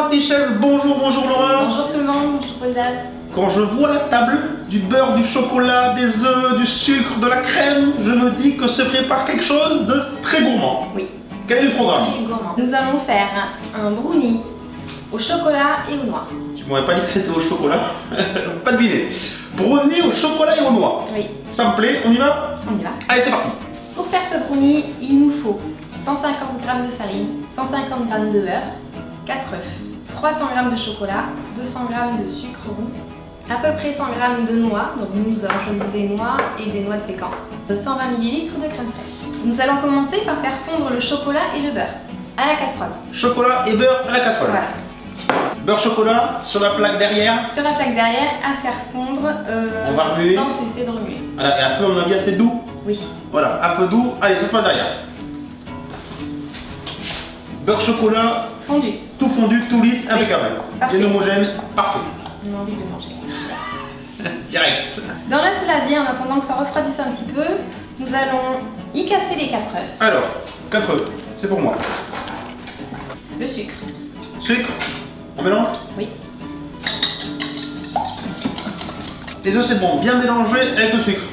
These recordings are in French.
apprentis chefs, bonjour, bonjour Laura. Bonjour tout le monde, bonjour Paul-Dave. Quand je vois la table, du beurre, du chocolat, des œufs, du sucre, de la crème, je me dis que se prépare quelque chose de très gourmand. Oui. Quel est le programme? Très gourmand. Nous allons faire un brownie au chocolat et aux noix. Tu m'aurais pas dit que c'était au chocolat? Pas deviné. Brownie au chocolat et aux noix. Oui. Ça me plaît, on y va? On y va. Allez, c'est parti. Pour faire ce brownie, il nous faut 150 g de farine, 150 g de beurre, 4 œufs, 300 g de chocolat, 200 g de sucre roux, à peu près 100 g de noix, donc nous avons choisi des noix et des noix de pécan, 120 ml de crème fraîche. Nous allons commencer par faire fondre le chocolat et le beurre à la casserole. Chocolat et beurre à la casserole. Voilà. Beurre chocolat sur la plaque derrière. Sur la plaque derrière, à faire fondre On va remuer. sans cesser de remuer. Voilà, et à feu, on a bien assez doux. Oui. Voilà, à feu doux. Allez, ça se passe derrière. Beurre chocolat. Fondu. Tout fondu, tout lisse, impeccable. Parfait. Bien homogène, parfait. On a envie de le manger. Direct. Dans la saladier, en attendant que ça refroidisse un petit peu, nous allons y casser les 4 œufs. Alors, 4 œufs, c'est pour moi. Le sucre. Sucre, on mélange. Oui. Les œufs, c'est bon, bien mélangé avec le sucre.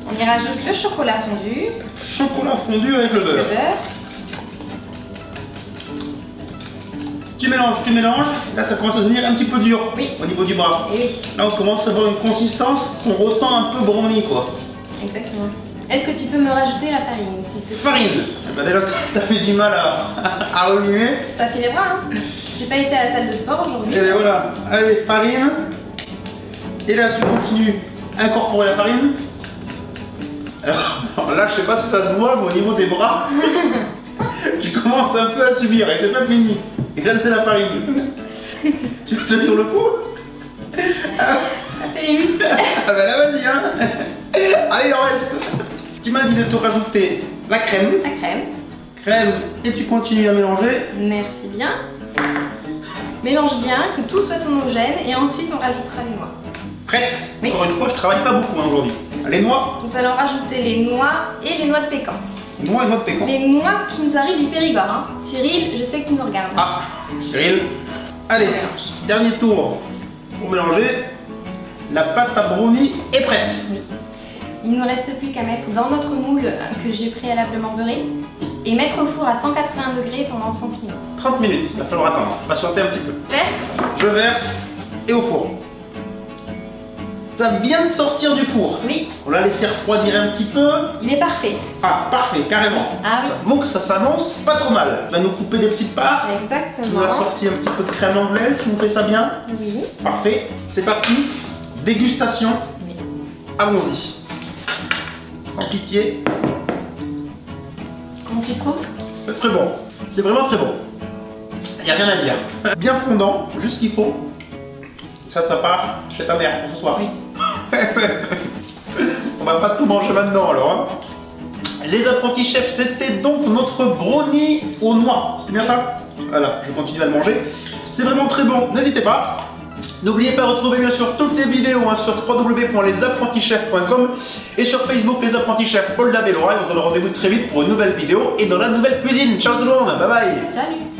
On y rajoute le chocolat fondu. Chocolat fondu avec le beurre. Tu mélanges. Là, ça commence à devenir un petit peu dur. Oui. Au niveau du bras. Et oui. Là, on commence à avoir une consistance qu'on ressent un peu brownie, quoi. Exactement. Est-ce que tu peux me rajouter la farine, s'il te plaît? Farine. Eh ben, déjà, t'avais du mal à remuer. Ça fait les bras, hein. J'ai pas été à la salle de sport aujourd'hui. Et bien voilà. Allez, farine. Et là, tu continues à incorporer la farine. Alors là, je sais pas si ça se voit, mais au niveau des bras, tu commences un peu à subir et c'est pas fini. Et là, c'est la farine. Tu veux tenir le coup? Ça fait les muscles. Ah ben là, vas-y, hein. Allez, il en reste. Tu m'as dit de te rajouter la crème. La crème. Crème, et tu continues à mélanger. Merci bien. Mélange bien, que tout soit homogène et ensuite on rajoutera les noix. Prête? Oui. Encore une fois, je travaille pas beaucoup hein, aujourd'hui. Les noix. Nous allons rajouter les noix et les noix de pécan. Noix et noix de pécan. Les noix qui nous arrivent du Périgord. Hein. Cyril, je sais que tu nous regardes. Ah, Cyril. Allez, Mélange. dernier tour pour mélanger. La pâte à brownie est prête. Oui. Il ne nous reste plus qu'à mettre dans notre moule que j'ai préalablement beurré et mettre au four à 180 degrés pendant 30 minutes. 30 minutes, il va falloir attendre. Patienter un petit peu. Verse. Je verse et au four. Ça vient de sortir du four. Oui. On l'a laissé refroidir un petit peu. Il est parfait. Ah, parfait, carrément. Ah oui. Avoue que ça s'annonce pas trop mal. Tu vas nous couper des petites parts. Tu Exactement. nous as sorti un petit peu de crème anglaise, tu nous fais ça bien. Oui. Parfait, c'est parti. Dégustation. Oui. Allons-y. Sans pitié. Comment tu trouves? C'est très bon. C'est vraiment très bon. Il n'y a rien à dire. Bien fondant, juste ce qu'il faut. Ça part chez ta mère pour ce soir. Oui. On va pas tout manger maintenant alors. Hein. Les apprentis chefs, c'était donc notre brownie aux noix. C'est bien ça? Voilà, je continue à le manger. C'est vraiment très bon. N'hésitez pas. N'oubliez pas de retrouver bien sûr toutes les vidéos hein, sur www.lesapprentischefs.com et sur Facebook Les Apprentis Chefs Paul-Dave et Laura. Et on se donne rendez-vous très vite pour une nouvelle vidéo et dans la nouvelle cuisine. Ciao tout le monde, bye bye. Salut.